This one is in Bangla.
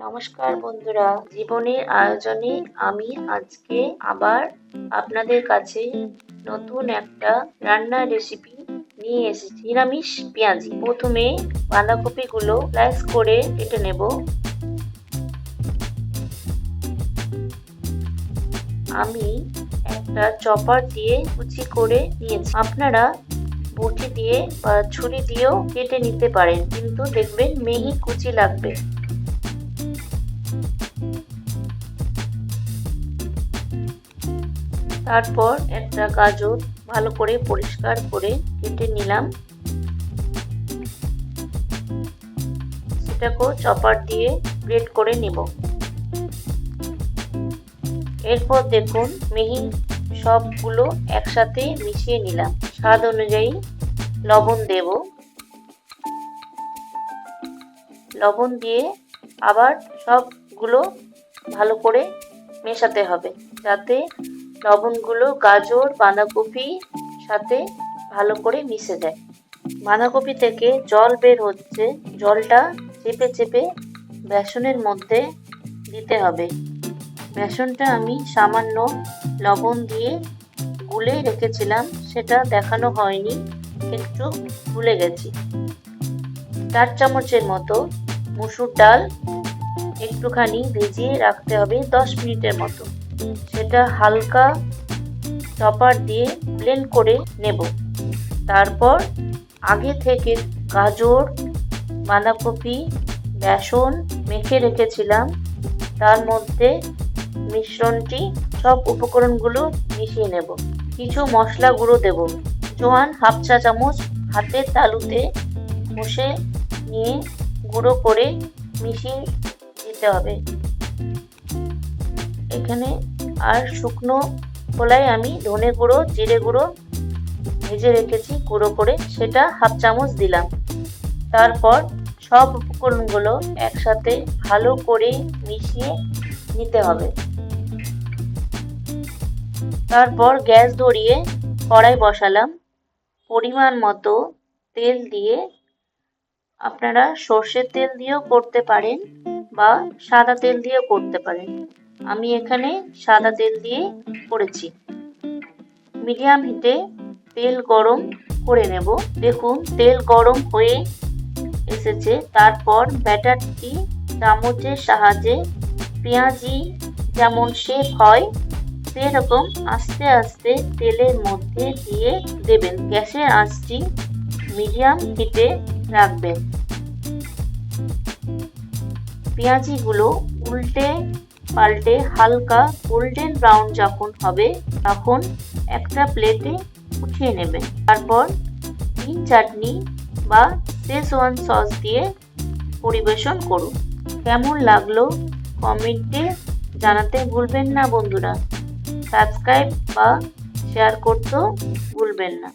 নমস্কার বন্ধুরা, জীবনের আয়োজনে আমি আজকে আবার আপনাদের কাছে নতুন একটা রান্নার রেসিপি নিয়ে এসেছি। নিরামিষ পেঁয়াজি। প্রথমে বাঁধাকপিগুলো স্লাইস করে কেটে নেব। আমি একটা চপার দিয়ে কুচি করে নিয়েছি। আপনারা বটি দিয়ে বা ছুরি দিয়েও কেটে নিতে পারেন, কিন্তু দেখবেন মিহি কুচি লাগবে। তারপর একটা গাজর ভালো করে পরিষ্কার করে কেটে নিলাম। সেটাকেও চপার দিয়ে গ্রেট করে নেব। এরপর দেখুন মিহি সবগুলো একসাথে মিশিয়ে নিলাম। স্বাদ অনুযায়ী লবণ দেব। লবণ দিয়ে আবার সবগুলো ভালো করে মেশাতে হবে, যাতে লবণগুলো গাজর বাঁধাকপি সাথে ভালো করে মিশে যায়। বাঁধাকপি থেকে জল বের হচ্ছে, জলটা চেপে চেপে বেসনের মধ্যে দিতে হবে। বেসনটা আমি সামান্য লবণ দিয়ে গুলে রেখেছিলাম, সেটা দেখানো হয়নি, একটু ভুলে গেছি। 4 চামচের মতো মসুর ডাল একটুখানি ভিজিয়ে রাখতে হবে 10 মিনিটের মতো। সেটা হালকা চপার দিয়ে ব্লেন্ড করে নেব। তারপর আগে থেকে গাজর বাঁধাকপি বেসন মেখে রেখেছিলাম, তার মধ্যে মিশ্রণটি সব উপকরণগুলো মিশিয়ে নেব। কিছু মশলা গুঁড়ো দেব। জোয়ান হাফ চা চামচ হাতের তালুতে ঘষে নিয়ে গুঁড়ো করে মিশিয়ে দিতে হবে এখানে। আর শুকনো খোলায় আমি ধনে গুঁড়ো জিরে গুঁড়ো ভেজে রেখেছি গুঁড়ো করে, সেটা হাফ চামচ দিলাম। তারপর সব উপকরণগুলো একসাথে ভালো করে মিশিয়ে নিতে হবে। তারপর গ্যাস ধরিয়ে কড়াই বসালাম। পরিমাণ মতো তেল দিয়ে, আপনারা সর্ষের তেল দিয়েও করতে পারেন বা সাদা তেল দিয়েও করতে পারেন। আমি এখানে সাদা তেল দিয়ে করেছি। মিডিয়াম হিটে তেল গরম করে নেব। দেখুন তেল গরম হয়ে এসেছে। তারপর ব্যাটারটি চামচের সাহায্যে পেঁয়াজি যেমন শেপ হয় সেরকম আস্তে আস্তে তেলের মধ্যে দিয়ে দেবেন। গ্যাসের আঁচটি মিডিয়াম হিটে রাখবেন। পেঁয়াজিগুলো উল্টে পাল্টে হালকা গোল্ডেন ব্রাউন যখন হবে তখন একটা প্লেটে উঠিয়ে নেবেন। তারপর গ্রিন চাটনি বা শেজওয়ান সস দিয়ে পরিবেশন করুন। কেমন লাগলো কমেন্টে জানাতে ভুলবেন না বন্ধুরা। সাবস্ক্রাইব বা শেয়ার করতেও ভুলবেন না।